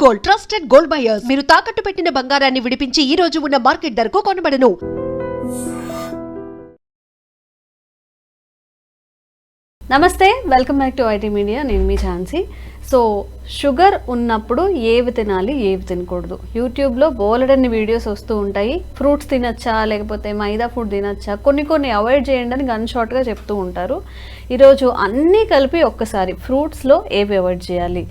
Gold, trusted gold buyers. మీరు తాకట్టు పెట్టిన బంగారాన్ని విడిపించి ఈ రోజు ఉన్న మార్కెట్ ధరకు కొనబడను. నమస్తే, welcome back to IT media. నేను మీ ఝాన్సీ. సో షుగర్ ఉన్నప్పుడు ఏవి తినాలి, ఏవి తినకూడదు, యూట్యూబ్లో బోలెడన్ని వీడియోస్ వస్తూ ఉంటాయి. ఫ్రూట్స్ తినచ్చా, లేకపోతే మైదా ఫుడ్ తినచ్చా, కొన్ని అవాయిడ్ చేయండి అని గన్ షార్ట్గా చెప్తూ ఉంటారు. ఈరోజు అన్నీ కలిపి ఒక్కసారి ఫ్రూట్స్లో ఏవి అవాయిడ్ చేయాలి,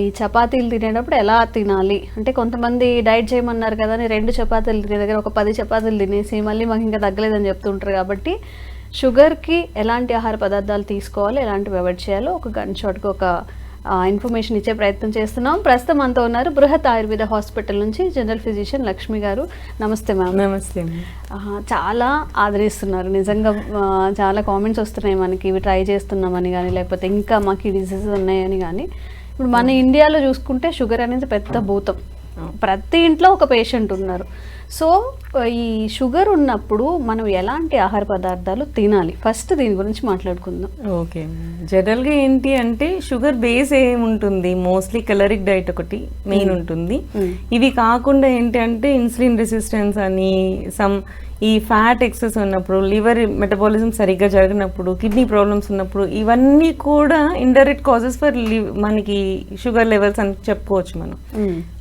ఈ చపాతీలు తినేటప్పుడు ఎలా తినాలి, అంటే కొంతమంది డైట్ చేయమన్నారు కదా అని 2 చపాతీలు తినే దగ్గర ఒక 10 చపాతీలు తినేసి మళ్ళీ మాకు ఇంకా తగ్గలేదని చెప్తుంటారు. కాబట్టి షుగర్కి ఎలాంటి ఆహార పదార్థాలు తీసుకోవాలి, ఎలాంటివి అవాయిడ్ చేయాలో ఒక గన్ షాట్కి ఒక ఇన్ఫర్మేషన్ ఇచ్చే ప్రయత్నం చేస్తున్నాం. ప్రస్తుతం అంతా ఉన్నారు బృహత్ ఆయుర్వేద హాస్పిటల్ నుంచి జనరల్ ఫిజిషియన్ లక్ష్మి గారు. నమస్తే మ్యామ్. నమస్తే. చాలా ఆదరిస్తున్నారు నిజంగా. చాలా కామెంట్స్ వస్తున్నాయి మనకి, ఇవి ట్రై చేస్తున్నామని కానీ, లేకపోతే ఇంకా మాకు ఈ డిసీజెస్ ఉన్నాయని కానీ. ఇప్పుడు మన ఇండియాలో చూసుకుంటే షుగర్ అనేది పెద్ద భూతం, ప్రతి ఇంట్లో ఒక పేషెంట్ ఉన్నారు. సో ఈ షుగర్ ఉన్నప్పుడు మనం ఎలాంటి ఆహార పదార్థాలు తినాలి, ఫస్ట్ దీని గురించి మాట్లాడుకుందాం. ఓకే, జనరల్గా ఏంటి అంటే షుగర్ బేస్ ఏముంటుంది, మోస్ట్లీ కెలరిక్ డైట్ ఒకటి మెయిన్ ఉంటుంది. ఇవి కాకుండా ఏంటి అంటే ఇన్సులిన్ రెసిస్టెన్స్ అని, ఈ ఫ్యాట్ ఎక్సెస్ ఉన్నప్పుడు, లివర్ మెటబాలిజం సరిగ్గా జరిగినప్పుడు, కిడ్నీ ప్రాబ్లమ్స్ ఉన్నప్పుడు, ఇవన్నీ కూడా ఇండైరెక్ట్ కాజెస్ ఫర్ మనకి షుగర్ లెవెల్స్ అని చెప్పుకోవచ్చు మనం.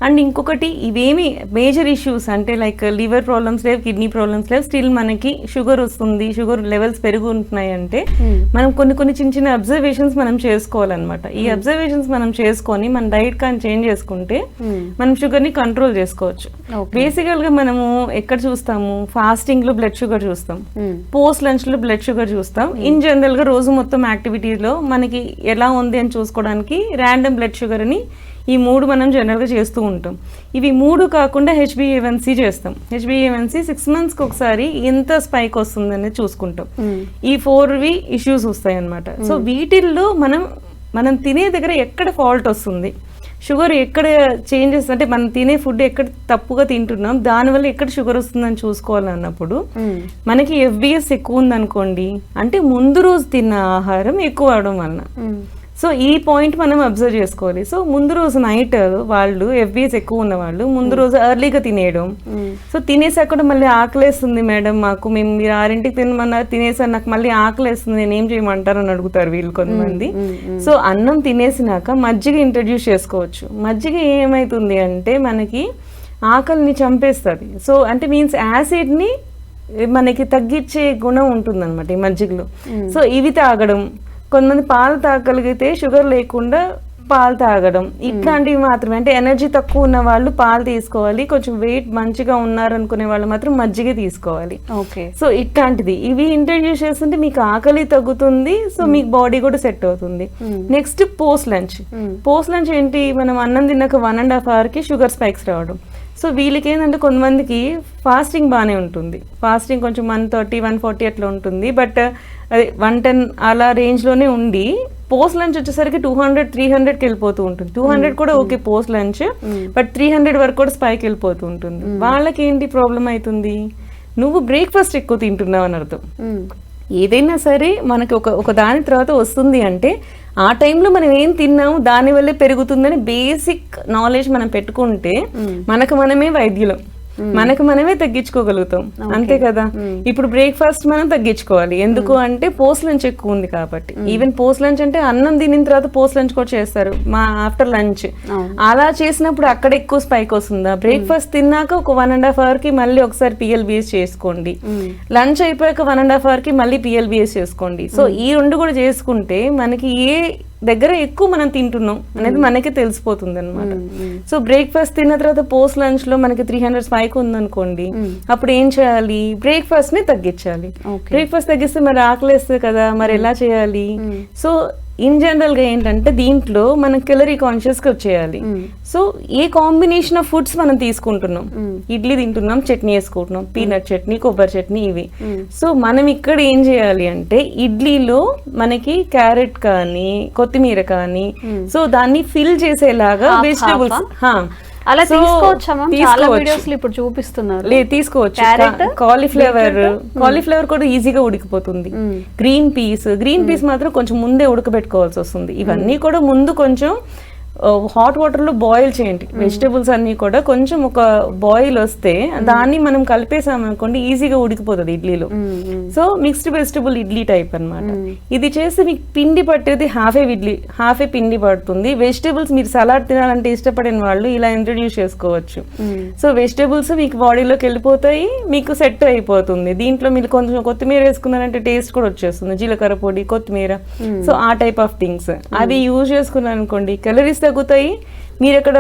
అండ్ ఇంకొకటి, ఇవేమి మేజర్ ఇష్యూస్ అంటే లైక్ లివర్ ప్రాబ్లమ్స్ లేవు, కిడ్నీ ప్రాబ్లమ్స్ లేవు, స్టిల్ మనకి షుగర్ వస్తుంది, షుగర్ లెవెల్స్ పెరుగుతున్నాయి అంటే మనం కొన్ని చిన్న అబ్జర్వేషన్స్ మనం చేసుకోవాలన్నమాట. ఈ అబ్జర్వేషన్స్ మనం చేసుకొని మన డైట్ కానీ చేంజ్ చేసుకుంటే మనం షుగర్ ని కంట్రోల్ చేసుకోవచ్చు. బేసికల్ గా మనము ఎక్కడ చూస్తాము, ఫాస్టింగ్ లో బ్లడ్ షుగర్ చూస్తాం, పోస్ట్ లంచ్ లో బ్లడ్ షుగర్ చూస్తాం. ఇన్ జనరల్ గా రోజు మొత్తం యాక్టివిటీస్ లో మనకి ఎలా ఉంది అని చూసుకోవడానికి ర్యాండమ్ బ్లడ్ షుగర్ అని ఈ 3 మనం జనరల్గా చేస్తూ ఉంటాం. ఇవి 3 కాకుండా HbA1c చేస్తాం. HbA1c 6 monthsకి ఒకసారి ఎంత స్పైక్ వస్తుంది అనేది చూసుకుంటాం. ఈ 4 ఇష్యూస్ వస్తాయి అన్నమాట. సో వీటిల్లో మనం తినే దగ్గర ఎక్కడ ఫాల్ట్ వస్తుంది, షుగర్ ఎక్కడ చేంజెస్ అంటే మనం తినే ఫుడ్ ఎక్కడ తప్పుగా తింటున్నాం, దానివల్ల ఎక్కడ షుగర్ వస్తుందని చూసుకోవాలన్నప్పుడు మనకి FBS ఎక్కువ ఉందనుకోండి, అంటే ముందు రోజు తిన్న ఆహారం ఎక్కువ అవడం వలన. సో ఈ పాయింట్ మనం అబ్జర్వ్ చేసుకోవాలి. సో ముందు రోజు నైట్ వాళ్ళు FBS ఎక్కువ ఉన్న వాళ్ళు ముందు రోజు ఎర్లీగా తినేయడం. సో తినేసాక కూడా మళ్ళీ ఆకలేస్తుంది మేడం, మీరు 6ంటికి తినమన్నారు, తినేసారు, నాకు మళ్ళీ ఆకలేస్తుంది, నేను ఏం చేయమంటారు అని అడుగుతారు వీళ్ళు కొంతమంది. సో అన్నం తినేసినాక మజ్జిగ ఇంట్రడ్యూస్ చేసుకోవచ్చు. మజ్జిగ ఏమవుతుంది అంటే మనకి ఆకలిని చంపేస్తుంది. సో అంటే మీన్స్ యాసిడ్ని మనకి తగ్గించే గుణం ఉంటుంది అనమాట ఈ మజ్జిగలో. సో ఇవి తాగడం, కొంతమంది పాలు తాగలిగితే షుగర్ లేకుండా పాలు తాగడం, ఇట్లాంటివి మాత్రమే. అంటే ఎనర్జీ తక్కువ ఉన్న వాళ్ళు పాలు తీసుకోవాలి, కొంచెం వెయిట్ మంచిగా ఉన్నారనుకునే వాళ్ళు మాత్రం మజ్జిగ తీసుకోవాలి. సో ఇట్లాంటిది ఇవి ఇంట్రడ్యూస్ చేస్తుంటే మీకు ఆకలి తగ్గుతుంది, సో మీకు బాడీ కూడా సెట్ అవుతుంది. నెక్స్ట్ పోస్ట్ లంచ్ ఏంటి, మనం అన్నం తిన్నాక 1.5 hourకి షుగర్ స్పైక్స్ రావడం. సో వీళ్ళకి ఏంటంటే కొంతమందికి ఫాస్టింగ్ బాగానే ఉంటుంది, ఫాస్టింగ్ కొంచెం 130, 140 అట్లా ఉంటుంది, బట్ అదే 110 అలా రేంజ్లోనే ఉండి పోస్ట్ లంచ్ వచ్చేసరికి 200, 300కి వెళ్ళిపోతూ ఉంటుంది. 200 కూడా ఓకే పోస్ట్ లంచ్, బట్ 300 వరకు కూడా స్పైక్ వెళ్ళిపోతూ ఉంటుంది. వాళ్ళకి ఏంటి ప్రాబ్లం అవుతుంది, నువ్వు బ్రేక్ఫాస్ట్ ఎక్కువ తింటున్నావు అని అర్థం. ఏదైనా సరే మనకి ఒక దాని తర్వాత వస్తుంది అంటే ఆ టైంలో మనం ఏం తిన్నాము దానివల్లే పెరుగుతుందని బేసిక్ నాలెడ్జ్ మనం పెట్టుకుంటే మనకు మనమే వైద్యులం, మనకు మనమే తగ్గించుకోగలుగుతాం, అంతే కదా. ఇప్పుడు బ్రేక్ఫాస్ట్ మనం తగ్గించుకోవాలి, ఎందుకు అంటే పోస్ట్ లంచ్ ఎక్కువ ఉంది కాబట్టి. ఈవెన్ పోస్ట్ లంచ్ అంటే అన్నం తినిన తర్వాత పోస్ట్ లంచ్ కూడా చేస్తారు ఆఫ్టర్ లంచ్. అలా చేసినప్పుడు అక్కడ ఎక్కువ స్పైక్ వస్తుందా, బ్రేక్ఫాస్ట్ తిన్నాక ఒక 1.5 hourకి మళ్ళీ ఒకసారి PLBS చేసుకోండి, లంచ్ అయిపోయాక 1.5 hourకి మళ్ళీ PLBS చేసుకోండి. సో ఈ 2 కూడా చేసుకుంటే మనకి ఏ దగ్గర ఎక్కువ మనం తింటున్నాం అనేది మనకే తెలిసిపోతుంది అనమాట. సో బ్రేక్ఫాస్ట్ తిన్న తర్వాత పోస్ట్ లంచ్ లో మనకి 300 స్పైక్ ఉందనుకోండి, అప్పుడు ఏం చేయాలి, బ్రేక్ఫాస్ట్ ని తగ్గించాలి. బ్రేక్ఫాస్ట్ తగ్గిస్తే మరి ఆకలేస్తుంది కదా, మరి ఎలా చేయాలి. సో ఇన్ జనరల్ గా ఏంటంటే దీంట్లో మనం కెలరీ కాన్షియస్ గా వచ్చేయాలి. So A combination of foods మనం తీసుకుంటున్నాం, ఇడ్లీ తింటున్నాం, చట్నీ వేసుకుంటున్నాం, పీనట్ చట్నీ, కొబ్బరి చట్నీ, ఇవి. సో మనం ఇక్కడ ఏం చేయాలి అంటే ఇడ్లీలో మనకి క్యారెట్ కానీ కొత్తిమీర కానీ, సో దాన్ని ఫిల్ చేసేలాగా వెజిటబుల్స్ అలా తీసుకోవచ్చు. ఇప్పుడు చూపిస్తున్నారు, లేదు తీసుకోవచ్చు. కాలీఫ్లవర్ కూడా ఈజీగా ఉడికిపోతుంది. గ్రీన్ పీస్ మాత్రం కొంచెం ముందే ఉడకబెట్టుకోవాల్సి వస్తుంది. ఇవన్నీ కూడా ముందు కొంచెం హాట్ వాటర్ లో బాయిల్ చేయండి వెజిటేబుల్స్ అన్ని కూడా. కొంచెం ఒక బాయిల్ వస్తే దాన్ని మనం కలిపేసాం అనుకోండి ఈజీగా ఉడికిపోతుంది ఇడ్లీలో. So mixed vegetable idli type అన్నమాట. ఇది చేస్తే మీకు పిండి పట్టేది హాఫ్ ఏ పిండి పడుతుంది. వెజిటేబుల్స్ మీరు సలాడ్ తినాలంటే ఇష్టపడిన వాళ్ళు ఇలా ఇంట్రడ్యూస్ చేసుకోవచ్చు. సో వెజిటేబుల్స్ మీకు బాడీలోకి వెళ్ళిపోతాయి, మీకు సెట్ అయిపోతుంది. దీంట్లో మీరు కొంచెం కొత్తిమీర వేసుకున్నారంటే టేస్ట్ కూడా వచ్చేస్తుంది, జీలకర్ర పొడి, కొత్తిమీర. సో ఆ టైప్ ఆఫ్ థింగ్స్ అది యూజ్ చేసుకున్నారు అనుకోండి, క్యాలరీస్ తగ్గుతాయి. మీరు అక్కడ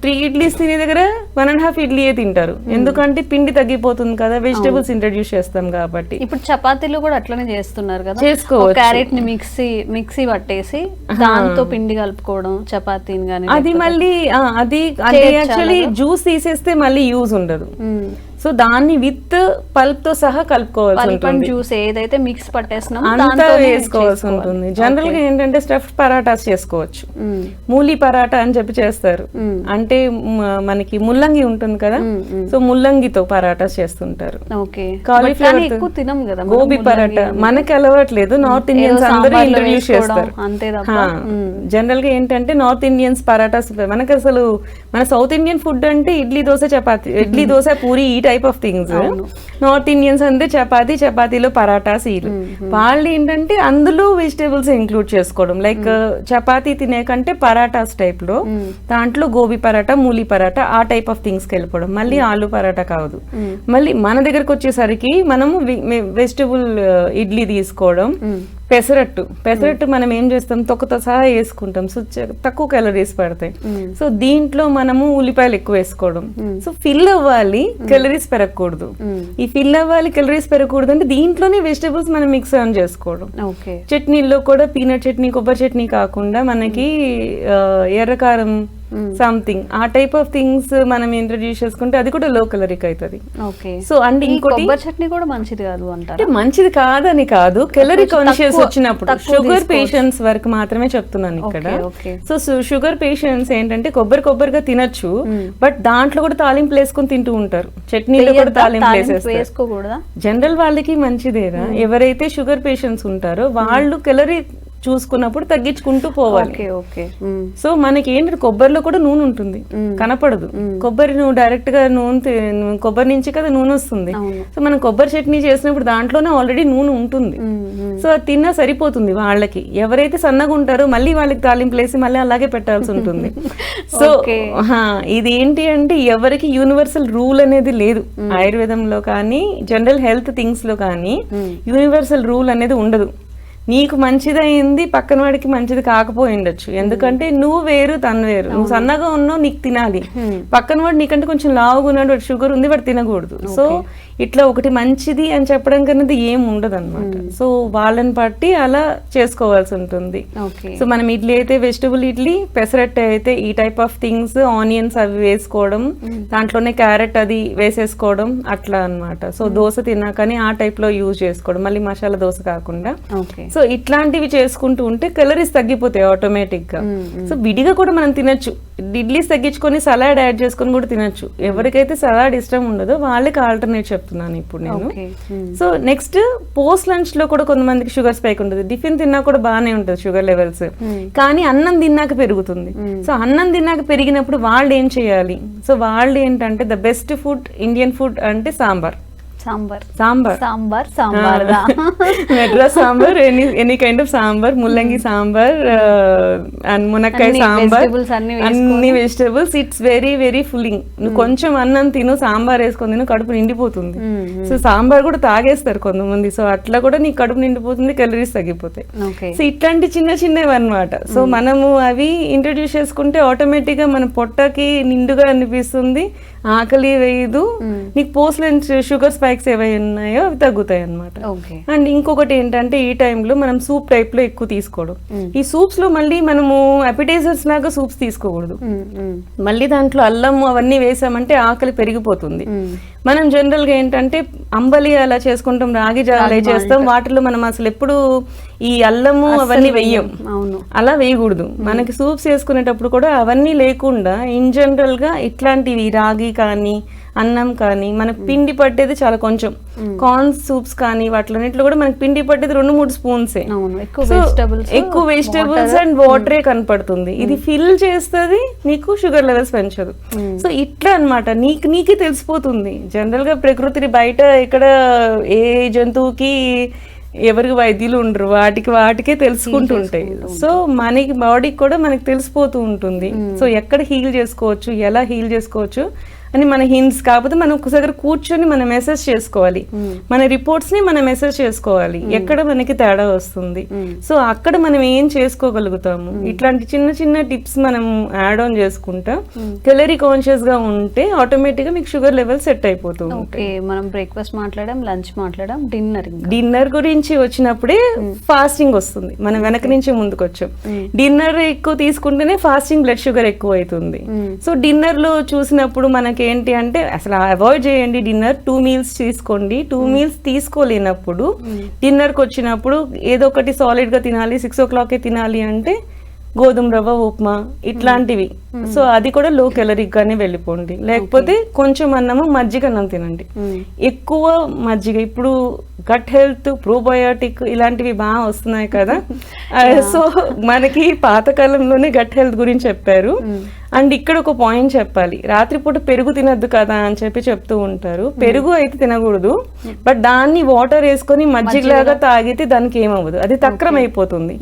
3 ఇడ్లీస్ తినే దగ్గర 1.5 ఇడ్లీయే తింటారు, ఎందుకంటే పిండి తగ్గిపోతుంది కదా, వెజిటేబుల్స్ ఇంట్రడ్యూస్ చేస్తాం కాబట్టి. ఇప్పుడు చపాతీలు కూడా అట్లనే చేస్తున్నారు కదా, చేసుకోవచ్చు. క్యారెట్ ని మిక్సీ పట్టేసి దాంతో పిండి కలుపుకోవడం చపాతీని గానీ. అది మళ్ళీ అది యాక్చువల్లీ జ్యూస్ తీసేస్తే మళ్ళీ యూజ్ ఉండదు. సో దాన్ని విత్ పల్ప్ తో సహా కలుపుకోవాల్సి ఉంటుంది. జ్యూస్ ఏదైతే మిక్స్ పట్టేస్తున్నామో అంతా వేసుకోవాల్సి ఉంటుంది. జనరల్ గా ఏంటంటే స్టఫ్డ్ పరాటాస్ చేసుకోవచ్చు. మూలి పరాటా అని చెప్పి చేస్తారు, అంటే మనకి ముల్లంగి ఉంటుంది కదా, సో ముల్లంగితో పరాటాస్ చేస్తుంటారు. కాలీఫ్లవర్ తినం కదా, గోబీ పరాటా మనకి అలవాట్లేదు, నార్త్ ఇండియన్స్ అందరూ ఇంట్రడ్యూస్ చేస్తారు. జనరల్ గా ఏంటంటే నార్త్ ఇండియన్స్ పరాటాస్, మనకి అసలు మన సౌత్ ఇండియన్ ఫుడ్ అంటే ఇడ్లీ దోశ చపాతి, ఇడ్లీ దోశ పూరి ఈ type of things. North Indians అంటే చపాతీలో పరాటాస్. వాళ్ళు ఏంటంటే అందులో వెజిటేబుల్స్ ఇంక్లూడ్ చేసుకోవడం, లైక్ చపాతీ తినే కంటే పరాటాస్ టైప్ లో దాంట్లో గోబీ పరాటా, మూలి పరాటా ఆ టైప్ ఆఫ్ థింగ్స్ కి వెళ్ళిపోవడం. మళ్ళీ ఆలు పరాటా కాదు. మళ్ళీ మన దగ్గరకు వచ్చేసరికి మనము వెజిటేబుల్ ఇడ్లీ తీసుకోవడం. పెసరట్టు మనం ఏం చేస్తాం, తొక్కతో సహా వేసుకుంటాం, సో తక్కువ క్యాలరీస్ పడతాయి. సో దీంట్లో మనము ఉల్లిపాయలు ఎక్కువ వేసుకోవడం. సో ఫిల్ అవ్వాలి, క్యాలరీస్ పెరగకూడదు. ఈ ఫిల్ అవ్వాలి, క్యాలరీస్ పెరగకూడదు అంటే దీంట్లోనే వెజిటేబుల్స్ మనం మిక్స్ ఆన్ చేసుకోవడం. చట్నీల్లో కూడా పీనట్ చట్నీ, కొబ్బరి చట్నీ కాకుండా మనకి ఎర్రకారం సంథింగ్ ఆ టైప్ ఆఫ్ థింగ్స్ మనం ఇంట్రడ్యూస్ చేసుకుంటే అది కూడా లో క్యాలరీక్ అవుతుంది. సో అండ్ ఇంకోటి చట్నీ కూడా మంచిది కాదు అంటే మంచిది కాదని కాదు, క్యాలరీ కాన్షియస్ వచ్చినప్పుడు షుగర్ పేషెంట్స్ వరకు మాత్రమే చెప్తున్నాను ఇక్కడ. సో షుగర్ పేషెంట్స్ ఏంటంటే కొబ్బరిగా తినొచ్చు, బట్ దాంట్లో కూడా తాలింపులు వేసుకొని తింటూ ఉంటారు, చట్నీలో కూడా తాలింపులు వేసుకోకూడదా? జనరల్ వాళ్ళకి మంచిదేరా, ఎవరైతే షుగర్ పేషెంట్స్ ఉంటారో వాళ్ళు క్యాలరీ చూసుకున్నప్పుడు తగ్గించుకుంటూ పోవాలి. సో మనకి ఏంటంటే కొబ్బరిలో కూడా నూనె ఉంటుంది, కనపడదు. కొబ్బరి నువ్వు డైరెక్ట్ గా కొబ్బరి నుంచి కదా నూనె వస్తుంది. సో మనం కొబ్బరి చట్నీ చేసినప్పుడు దాంట్లోనే ఆల్రెడీ నూనె ఉంటుంది. సో అది తిన్నా సరిపోతుంది వాళ్ళకి. ఎవరైతే సన్నగా ఉంటారో మళ్ళీ వాళ్ళకి తాలింపులు వేసి మళ్ళీ అలాగే పెట్టాల్సి ఉంటుంది. సో ఇది ఏంటి అంటే ఎవరికి యూనివర్సల్ రూల్ అనేది లేదు. ఆయుర్వేదంలో కానీ జనరల్ హెల్త్ థింగ్స్ లో కానీ యూనివర్సల్ రూల్ అనేది ఉండదు. నీకు మంచిదైంది పక్కన వాడికి మంచిది కాకపోయి ఉండొచ్చు, ఎందుకంటే నువ్వు వేరు తను వేరు. నువ్వు సన్నగా ఉన్నావు, నీకు తినాలి. పక్కన వాడు నీకంటే కొంచెం లావుగా ఉన్నాడు, వాడు షుగర్ ఉంది, వాడు తినకూడదు. సో ఇట్లా ఒకటి మంచిది అని చెప్పడం కన్నది ఏం ఉండదు అనమాట. సో వాళ్ళని బట్టి అలా చేసుకోవాల్సి ఉంటుంది. సో మనం ఇడ్లీ అయితే వెజిటబుల్ ఇడ్లీ, పెసరట్టు అయితే ఈ టైప్ ఆఫ్ థింగ్స్, ఆనియన్స్ అవి వేసుకోవడం, దాంట్లోనే క్యారెట్ అది వేసేసుకోవడం అట్లా అనమాట. సో దోశ తిన్నాకని ఆ టైప్ లో యూజ్ చేసుకోవడం, మళ్ళీ మసాలా దోశ కాకుండా. సో ఇట్లాంటివి చేసుకుంటూ ఉంటే క్యాలరీస్ తగ్గిపోతాయి ఆటోమేటిక్ గా. సో విడిగా కూడా మనం తినొచ్చు, ఇడ్లీస్ తగ్గించుకొని సలాడ్ యాడ్ చేసుకొని కూడా తినొచ్చు. ఎవరికైతే సలాడ్ ఇష్టం ఉండదో వాళ్ళకి ఆల్టర్నేట్ చెప్తున్నాను ఇప్పుడు నేను. సో నెక్స్ట్ పోస్ట్ లంచ్ లో కూడా కొంతమందికి షుగర్ స్పైక్ ఉంటుంది. టిఫిన్ తిన్నా కూడా బాగానే ఉంటుంది షుగర్ లెవెల్స్, కానీ అన్నం తిన్నాక పెరుగుతుంది. సో అన్నం తిన్నాక పెరిగినప్పుడు వాళ్ళు ఏం చేయాలి? సో వాళ్ళు ఏంటంటే the best food Indian food అంటే sambar. Madras sambar, any kind of sambar, ముల్లంగి సాంబార్ అండ్ మునక్కాయ సాంబార్, అన్ని vegetables. It's very very filling. నువ్వు కొంచెం అన్నం తిను, సాంబార్ వేసుకొని తిను, కడుపు నిండిపోతుంది. సో సాంబార్ కూడా తాగేస్తారు కొంతమంది. సో అట్లా కూడా నీకు కడుపు నిండిపోతుంది, క్యాలరీస్ తగ్గిపోతాయి. సో ఇట్లాంటి చిన్నవి అన్నమాట. సో మనము అవి ఇంట్రడ్యూస్ చేసుకుంటే ఆటోమేటిక్ గా మన పొట్టకి నిండుగా అనిపిస్తుంది, ఆకలి వేయదు, నీకు పోస్ట్ లంచ్ షుగర్ స్పైక్స్ ఏవై ఉన్నాయో అవి తగ్గుతాయి అనమాట. అండ్ ఇంకొకటి ఏంటంటే ఈ టైంలో మనం సూప్ టైప్ లో ఎక్కువ తీసుకోవడం. ఈ సూప్స్ లో మళ్ళీ మనము అపిటైజర్స్ లాగా సూప్స్ తీసుకోకూడదు. మళ్ళీ దాంట్లో అల్లం అవన్నీ వేసామంటే ఆకలి పెరిగిపోతుంది. మనం జనరల్ గా ఏంటంటే అంబలి అలా చేసుకుంటాం, రాగి జావా చేస్తాం, వాటిలో మనం అసలు ఎప్పుడు ఈ అల్లము అవన్నీ వెయ్యం, అలా వేయకూడదు. మనకి సూప్స్ చేసుకునేటప్పుడు కూడా అవన్నీ లేకుండా ఇన్ జనరల్ గా ఇట్లాంటివి రాగి కానీ అన్నం కానీ మనకు పిండి పట్టేది చాలా కొంచెం, కార్న్ సూప్స్ కానీ వాటిలన్నిట్లో కూడా మనకి పిండి పట్టేది 2-3 స్పూన్సే. ఎక్కువ వెజిటేబుల్స్ అండ్ వాటరే కనపడుతుంది. ఇది ఫిల్ చేస్తుంది, నీకు షుగర్ లెవెల్స్ పెంచదు. సో ఇట్లా అన్నమాట, నీకే తెలిసిపోతుంది. జనరల్ గా ప్రకృతిని బయట ఇక్కడ ఏ జంతువుకి ఎవరికి వైద్యులు ఉండరు, వాటికే తెలుసుకుంటుంటాయి. సో మనకి బాడీకి కూడా మనకి తెలిసిపోతూ ఉంటుంది. సో ఎక్కడ హీల్ చేసుకోవచ్చు, ఎలా హీల్ చేసుకోవచ్చు అని మన హింట్స్. కాకపోతే మనం ఒకసారి కూర్చొని మనం మెసేజ్ చేసుకోవాలి, మన రిపోర్ట్స్ ని మనం మెసేజ్ చేసుకోవాలి, ఎక్కడ మనకి తేడా వస్తుంది. సో అక్కడ మనం ఏం చేసుకోగలుగుతాము, ఇట్లాంటి చిన్న చిన్న టిప్స్ మనం యాడ్ ఆన్ చేసుకుంటా కెలరీ కాన్షియస్ గా ఉంటే ఆటోమేటిక్ గా మీకు షుగర్ లెవెల్ సెట్ అయిపోతూ ఉంటాయి. మనం బ్రేక్ఫాస్ట్ మాట్లాడడం, లంచ్ మాట్లాడడం, డిన్నర్ గురించి వచ్చినప్పుడే ఫాస్టింగ్ వస్తుంది. మనం వెనక నుంచి ముందుకు వచ్చాం. డిన్నర్ ఎక్కువ తీసుకుంటేనే ఫాస్టింగ్ బ్లడ్ షుగర్ ఎక్కువ అవుతుంది. సో డిన్నర్ లో చూసినప్పుడు మనకి ఏంటి అంటే అసలు అవాయిడ్ చేయండి డిన్నర్. 2 మీల్స్ తీసుకోండి. 2 మీల్స్ తీసుకోలేనప్పుడు డిన్నర్కి వచ్చినప్పుడు ఏదో ఒకటి సాలిడ్ గా తినాలి, 6 o'clock తినాలి అంటే గోధుమ రవ్వ ఉప్మా ఇట్లాంటివి. సో అది కూడా లో కెలరిక్ గానే వెళ్ళిపోండి. లేకపోతే కొంచెం అన్నము, మజ్జిగ అన్నం తినండి. ఎక్కువ మజ్జిగ. ఇప్పుడు గట్ హెల్త్, ప్రోబయోటిక్ ఇలాంటివి బాగా వస్తున్నాయి కదా. సో మనకి పాతకాలంలోనే గట్ హెల్త్ గురించి చెప్పారు. అండ్ ఇక్కడ ఒక పాయింట్ చెప్పాలి, రాత్రిపూట పెరుగు తినద్దు కదా అని చెప్తూ ఉంటారు. పెరుగు అయితే తినకూడదు, బట్ దాన్ని వాటర్ వేసుకొని మజ్జిగలాగా తాగితే దానికి ఏమవ్వదు, అది తక్రం అయిపోతుంది.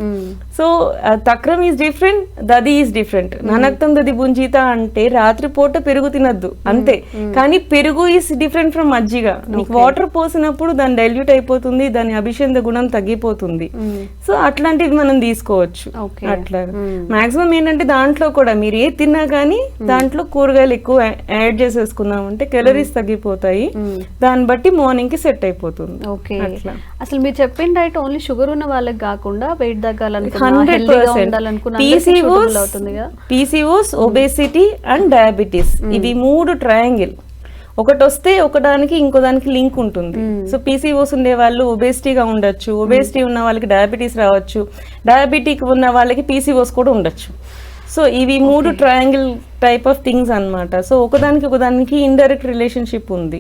సో తక్రం ఈజ్ డిఫరెంట్, దది ఈజ్ డిఫరెంట్. ననక్తం దది బుంజిత అంటే రాత్రిపూట పెరుగు తినద్దు అంతే, కానీ పెరుగు ఈజ్ డిఫరెంట్ ఫ్రమ్ మజ్జిగ. నీకు వాటర్ పోసినప్పుడు దాని డైల్యూట్ అయిపోతుంది, దాని అభిషేక గుణం తగ్గిపోతుంది. సో అట్లాంటివి మనం తీసుకోవచ్చు. అట్లా మాక్సిమం ఏంటంటే దాంట్లో కూడా మీరు ఏ తిన్నా కానీ దాంట్లో కూరగాయలు ఎక్కువ యాడ్ చేసేసుకున్నాం అంటే కెలరీస్ తగ్గిపోతాయి. దాన్ని బట్టి మార్నింగ్ కి సెట్ అయిపోతుంది. అసలు మీరు చెప్పిన డైట్ ఓన్లీ షుగర్ ఉన్న వాళ్ళకి కాకుండా వెయిట్ తగ్గాలనుకున్నా, 100% PCOS, ఒబేసిటీ అండ్ డయాబెటీస్, ఇవి 3 ట్రయాంగిల్. ఒకటి వస్తే ఒకదానికి ఇంకో దానికి లింక్ ఉంటుంది. సో PCOS ఉండే వాళ్ళు ఒబేసిటీగా ఉండొచ్చు, ఒబేసిటీ ఉన్న వాళ్ళకి డయాబెటీస్ రావచ్చు, డయాబెటిక్ ఉన్న వాళ్ళకి PCOS కూడా ఉండొచ్చు. సో ఇవి 3 ట్రయాంగిల్ టైప్ ఆఫ్ థింగ్స్ అన్నమాట. సో ఒకదానికి ఇండైరెక్ట్ రిలేషన్షిప్ ఉంది.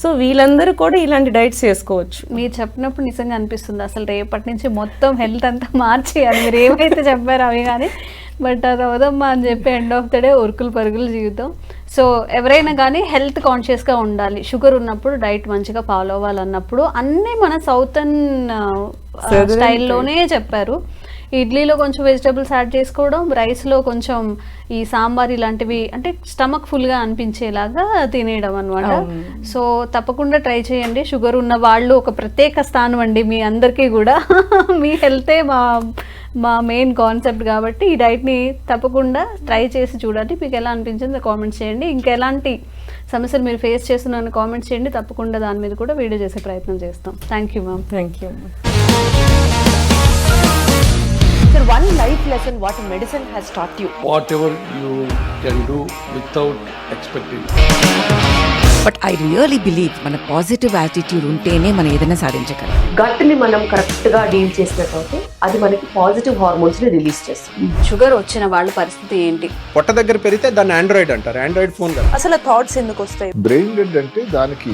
సో వీళ్ళందరూ కూడా ఇలాంటి డైట్స్ చేసుకోవచ్చు. మీరు చెప్పినప్పుడు నిజంగా అనిపిస్తుంది అసలు రేపటి నుంచి మొత్తం హెల్త్ అంతా మార్చేయాలి. మీరు ఏమైతే చెప్పారో అవి కానీ, బట్ అది అవదమ్మా అని చెప్పి ఎండ్ ఆఫ్ ద డే ఉరుకులు పరుగులు జీవితం. సో ఎవరైనా కానీ హెల్త్ కాన్షియస్గా ఉండాలి. షుగర్ ఉన్నప్పుడు డైట్ మంచిగా ఫాలో అవ్వాలన్నప్పుడు అన్నీ మన సౌతర్న్ స్టైల్లోనే చెప్పారు. ఇడ్లీలో కొంచెం వెజిటబుల్స్ యాడ్ చేసుకోవడం, రైస్లో కొంచెం ఈ సాంబార్ ఇలాంటివి అంటే స్టమక్ ఫుల్గా అనిపించేలాగా తినేయడం అనమాట. సో తప్పకుండా ట్రై చేయండి. షుగర్ ఉన్న వాళ్ళు ఒక ప్రత్యేక స్థానం అండి మీ అందరికీ కూడా. మీ హెల్తే మా మెయిన్ కాన్సెప్ట్ కాబట్టి ఈ డైట్ని తప్పకుండా ట్రై చేసి చూడండి. మీకు ఎలా అనిపించిందో కామెంట్స్ చేయండి. ఇంకెలాంటి సమస్యలు మీరు ఫేస్ చేస్తున్నారని కామెంట్స్ చేయండి. తప్పకుండా దాని మీద కూడా వీడియో చేసే ప్రయత్నం చేస్తాం. Thank you ma'am. Thank you. Sir, one life lesson what medicine has taught you. Whatever you can do without expecting. But I really believe మన పాజిటివ్ యాటిట్యూడ్ ఉంటేనే మనం ఏదైనా సాధించగలం. గట్ని మనం కరెక్ట్ గా డీల్ చేసినట్లయితే అది మనకి పాజిటివ్ హార్మోన్స్ ని రిలీజ్ చేస్తుంది. షుగర్ వచ్చిన వాళ్ళ పరిస్థితి ఏంటి? పొట్ట దగ్గర పెరిగితే దాన్ని ఆండ్రాయిడ్ అంటారు, ఆండ్రాయిడ్ ఫోన్ కదా. అసలు థాట్స్ ఎందుకు వస్తాయి? బ్రెయిన్ డెడ్ అంటే దానికి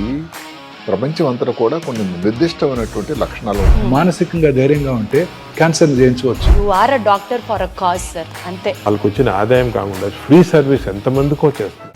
ప్రపంచం అంతా కూడా కొన్ని నిర్దిష్టమైనటువంటి లక్షణాలు. మానసికంగా ధైర్యంగా ఉంటే క్యాన్సర్ జయించవచ్చు. You are a doctor for a cause sir, అంతే. వాళ్ళకి వచ్చిన ఆదాయం కాకుండా ఫ్రీ సర్వీస్ ఎంతమందికో చేస్తుంది.